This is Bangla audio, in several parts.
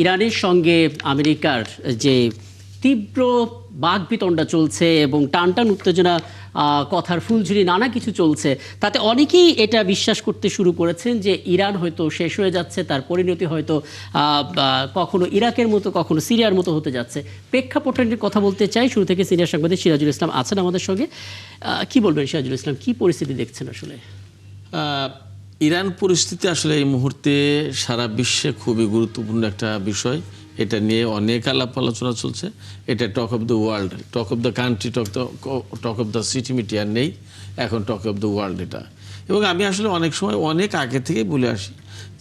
ইরানের সঙ্গে আমেরিকার যে তীব্র বাকবিতণ্ডা চলছে এবং টানটান উত্তেজনা, কথার ফুলঝুরি নানা কিছু চলছে, তাতে অনেকেই এটা বিশ্বাস করতে শুরু করেছেন যে ইরান হয়তো শেষ হয়ে যাচ্ছে, তার পরিণতি হয়তো কখনো ইরাকের মতো কখনো সিরিয়ার মতো হতে যাচ্ছে। প্রেক্ষাপটের কথা বলতে চাই। শুরু থেকে সিনিয়র সাংবাদিক সিরাজুল ইসলাম আছেন আমাদের সঙ্গে। কি বলবেন সিরাজুল ইসলাম, কি পরিস্থিতি দেখছেন আসলে? ইরান পরিস্থিতি আসলে এই মুহূর্তে সারা বিশ্বে খুবই গুরুত্বপূর্ণ একটা বিষয়। এটা নিয়ে অনেক আলাপ আলোচনা চলছে। এটা talk of the world, talk of the country, talk of the city media নেই, এখন টক অফ দ্য ওয়ার্ল্ড এটা। এবং আমি আসলে অনেক সময় অনেক আগে থেকেই বলে আসি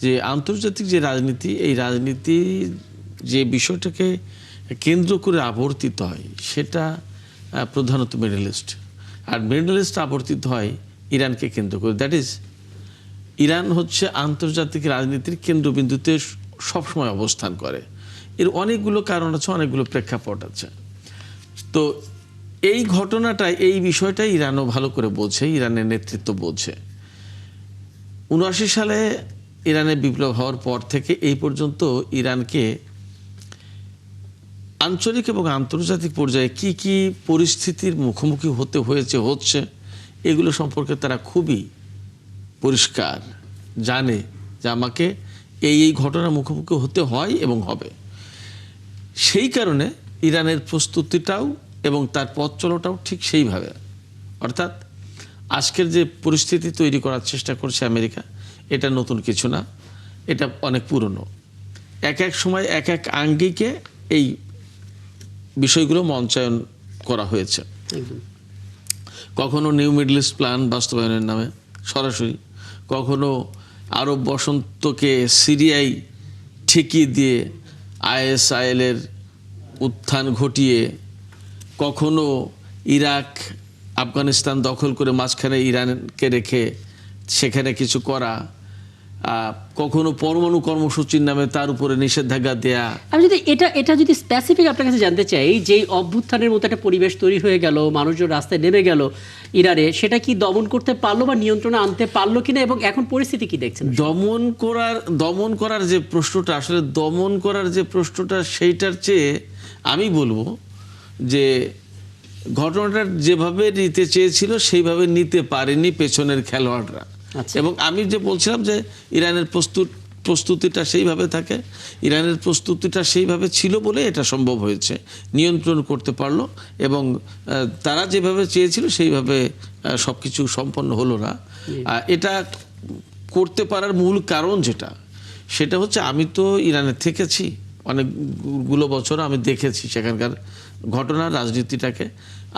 যে আন্তর্জাতিক যে রাজনীতি, এই রাজনীতি যে বিষয়টাকে কেন্দ্র করে আবর্তিত হয় সেটা প্রধানত মিডল ইস্ট, আর মিডল ইস্ট আবর্তিত হয় ইরানকে কেন্দ্র করে। দ্যাট ইজ, ইরান হচ্ছে আন্তর্জাতিক রাজনীতির কেন্দ্রবিন্দুতে সবসময় অবস্থান করে। এর অনেকগুলো কারণ আছে, অনেকগুলো প্রেক্ষাপট আছে। তো এই ঘটনাটা, এই বিষয়টা ইরানও ভালো করে বোঝে, ইরানের নেতৃত্ব বোঝে। 79 সালে ইরানের বিপ্লব হওয়ার পর থেকে এই পর্যন্ত ইরানকে আঞ্চলিক এবং আন্তর্জাতিক পর্যায়ে কি কি পরিস্থিতির মুখোমুখি হতে হচ্ছে এগুলো সম্পর্কে তারা খুবই পরিষ্কার জানে যে আমাকে এই ঘটনার মুখোমুখি হতে হয় এবং হবে। সেই কারণে ইরানের প্রস্তুতিটাও এবং তার পথ চলাটাও ঠিক সেইভাবে। অর্থাৎ আজকের যে পরিস্থিতি তৈরি করার চেষ্টা করছে আমেরিকা, এটা নতুন কিছু না, এটা অনেক পুরনো। এক এক সময় এক এক আঙ্গিকে এই বিষয়গুলো মঞ্চায়ন করা হয়েছে। কখনো নিউ মিডল ইস্ট প্ল্যান বাস্তবায়নের নামে সরাসরি, কখনো আরব বসন্তকে সিরিয়ায় ঠেকিয়ে দিয়ে ISIL-এর উত্থান ঘটিয়ে, কখনো ইরাক আফগানিস্তান দখল করে মাঝখানে ইরানকে রেখে সেখানে কিছু করা, কখনো পরমাণু কর্মসূচির নামে তার উপরে নিষেধাজ্ঞা দেয়া। আমি যদি এটা যদি স্পেসিফিক আপনার কাছে জানতে চাই, যে অভ্যুত্থানের মতো একটা পরিবেশ তৈরি হয়ে গেল, মানুষজন রাস্তায় নেমে গেল ইরানে, সেটা কি দমন করতে পারলো বা নিয়ন্ত্রণে আনতে পারলো কিনা, এবং এখন পরিস্থিতি কি দেখছেন? দমন করার যে প্রশ্নটা, আসলে দমন করার যে প্রশ্নটা, সেইটার চেয়ে আমি বলবো যে ঘটনাটা যেভাবে নিতে চেয়েছিল সেইভাবে নিতে পারেনি পেছনের খেলোয়াড়রা। এবং আমি যে বলছিলাম যে ইরানের প্রস্তুতিটা সেইভাবে থাকে, ইরানের প্রস্তুতিটা সেইভাবে ছিল বলে এটা সম্ভব হয়েছে, নিয়ন্ত্রণ করতে পারলো। এবং তারা যেভাবে চেয়েছিল সেইভাবে সব কিছু সম্পন্ন হলো না। এটা করতে পারার মূল কারণ সেটা হচ্ছে, আমি তো ইরানে থেকেছি অনেকগুলো বছর, আমি দেখেছি সেখানকার ঘটনা, রাজনীতিটাকে।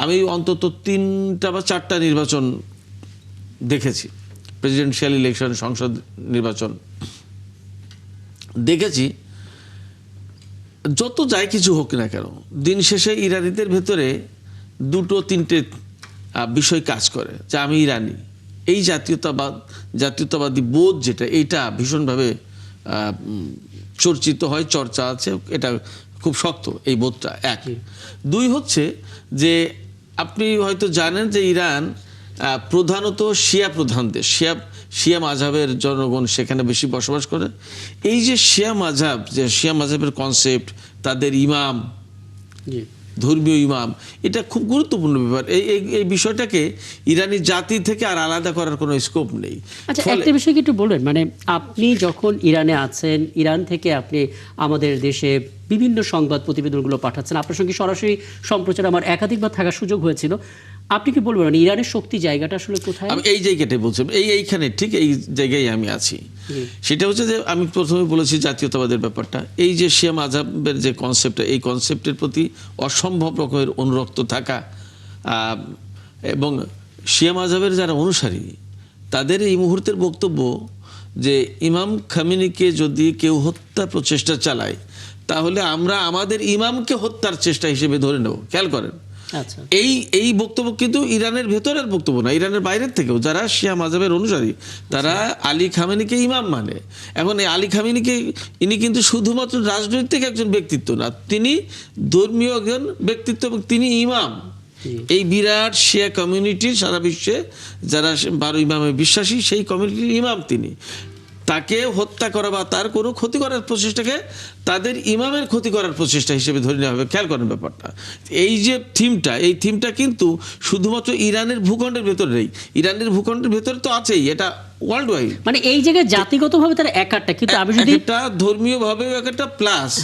আমি অন্তত 3টা বা 4টা নির্বাচন দেখেছি, প্রেসিডেন্সিয়াল ইলেকশন, সংসদ নির্বাচন দেখেছি। যত যাই কিছু হোক না কেন, দিন শেষে ইরানিদের ভেতরে 2-3টে বিষয় কাজ করে, যে আমি ইরানি। এই জাতীয়তাবাদী বোধ এইটা ভীষণভাবে চর্চিত হয়, চর্চা আছে, এটা খুব শক্ত এই বোধটা। 1, 2 হচ্ছে যে আপনি হয়তো জানেন যে ইরান প্রধানত শিয়া প্রধান দেশ, শিয়া মাযহাবের জনগণ সেখানে বেশি বসবাস করে। এই যে শিয়া মাযহাবের কনসেপ্ট, তাদের ইমাম, ধর্মীয় ইমাম, এটা খুব গুরুত্বপূর্ণ ব্যাপার। এই বিষয়টাকে ইরানি জাতি থেকে আর আলাদা করার কোনো স্কোপ নেই। আচ্ছা, একটা বিষয় কি একটু বলবেন, মানে আপনি যখন ইরানে আছেন, ইরান থেকে আপনি আমাদের দেশে বিভিন্ন সংবাদ প্রতিবেদনগুলো পাঠাচ্ছেন, আপনার সঙ্গে সরাসরি সম্প্রচার আমার একাধিকবার থাকার সুযোগ হয়েছিল। আপনি কি বলবেন মানে ইরানের শক্তি জায়গাটা আসলে কোথায়? আমি এই জায়গাটাই বলছি, এইখানে ঠিক এই জায়গায় আমি আছি। সেটা হচ্ছে যে আমি প্রথমে বলেছি জাতীয়তাবাদের ব্যাপারটা, এই যে শিয়া মাযহাবের যে কনসেপ্টটা, এই কনসেপ্টের প্রতি অসম্ভব রকমের অনুরক্ত থাকা, এবং শিয়া মাযহাবের যারা অনুসারী তাদের এই মুহূর্তের বক্তব্য যে ইমাম খামেনিকে যদি কেউ হত্যা প্রচেষ্টা চালায়, তাহলে আমরা আমাদের ইমামকে হত্যার চেষ্টা হিসেবে ধরে নেব। খেয়াল করেন, এই বক্তব্য কিন্তু ইরানের ভেতরের বক্তব্য না, ইরানের বাইরের থেকেও যারা শিয়া মাযহাবের অনুসারী তারা আলী খামেনিকে ইমাম মানে। এখন এই আলী খামেনিকে, ইনি কিন্তু শুধুমাত্র রাজনৈতিক একজন ব্যক্তিত্ব না, তিনি ধর্মীয় একজন ব্যক্তিত্ব এবং তিনি ইমাম। এই বিরাট শিয়া কমিউনিটির সারা বিশ্বে যারা 12 ইমামে বিশ্বাসী, সেই কমিউনিটির ইমাম তিনি। তাকে হত্যা করা বা তার কোনো ক্ষতি করার প্রচেষ্টাকে তাদের ইমামের ক্ষতি করার প্রচেষ্টা হিসেবে ধরে নেওয়া হবে। খেয়াল করেন ব্যাপারটা, এই যে থিমটা কিন্তু শুধুমাত্র ইরানের ভূখণ্ডের ভেতরে নেই, ইরানের ভূখণ্ডের ভেতরে তো আছেই, এটা ওয়ার্ল্ড ওয়াইড। মানে এই জায়গায় জাতিগতভাবে তারা একাট্টা, কিন্তু আমি যদি একটা ধর্মীয় ভাবে একটা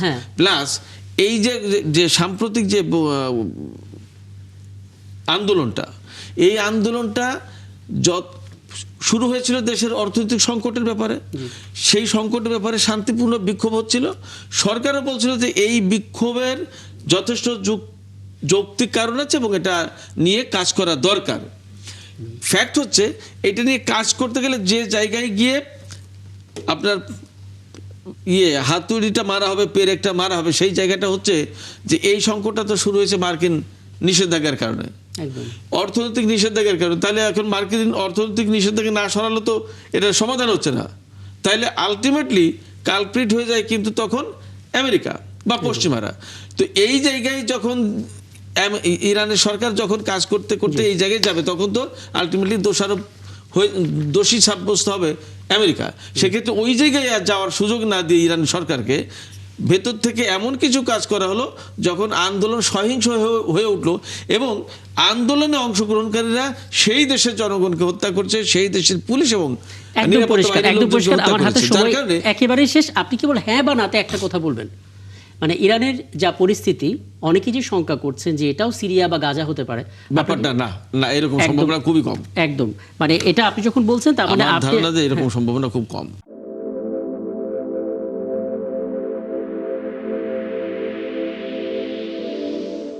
হ্যাঁ। প্লাস এই যে সাম্প্রতিক যে আন্দোলনটা, এই আন্দোলনটা শুরু হয়েছিল দেশের অর্থনৈতিক সংকটের ব্যাপারে, সেই সংকটের ব্যাপারে শান্তিপূর্ণ বিক্ষোভ হচ্ছিল। সরকারও বলছিল যে এই বিক্ষোভের যথেষ্ট যৌক্তিক কারণ আছে এবং এটা নিয়ে কাজ করা দরকার। ফ্যাক্ট হচ্ছে এটা নিয়ে কাজ করতে গেলে যে জায়গায় গিয়ে আপনার হাতুড়িটা মারা হবে, পেরেকটা মারা হবে, সেই জায়গাটা হচ্ছে যে এই সংকটটা তো শুরু হয়েছে মার্কিন নিষেধাজ্ঞার কারণে, একদম অর্থনৈতিক নিষেধাজ্ঞার কারণে। তাহলে এখন মার্কিন অর্থনৈতিক নিষেধাজ্ঞা না সরালে তো এটার সমাধান হচ্ছে না। তাইলে আলটিমেটলি কালপ্রিট হয়ে যায় কিন্তু তখন আমেরিকা বা পশ্চিমারা। তো এই জায়গায় যখন ইরানের সরকার যখন কাজ করতে করতে এই জায়গায় যাবে, তখন তো আলটিমেটলি দোষী সাব্যস্ত হবে আমেরিকা। সেক্ষেত্রে ওই জায়গায় আর যাওয়ার সুযোগ না দিয়ে ইরান সরকারকে ভেতর থেকে এমন কিছু কাজ করা হলো যখন আন্দোলন সহিংস হয়ে উঠলো এবং আন্দোলনে অংশগ্রহণকারীরা সেই দেশের জনগণকে হত্যা করছে, সেই দেশের পুলিশ এবং একদম পরিষ্কার। আমার হাতে সময় একেবারেই শেষ। আপনি কেবল হ্যাঁ বা নাতে একটা কথা বলবেন, মানে ইরানের যা পরিস্থিতি, অনেকে যে শঙ্কা করছেন যে এটাও সিরিয়া বা গাজা হতে পারে, ব্যাপারটা না, এরকম সম্ভাবনা খুবই কম। একদম, মানে এটা আপনি যখন বলছেন তার মানে আমার ধারণা যে এরকম সম্ভাবনা খুব কম।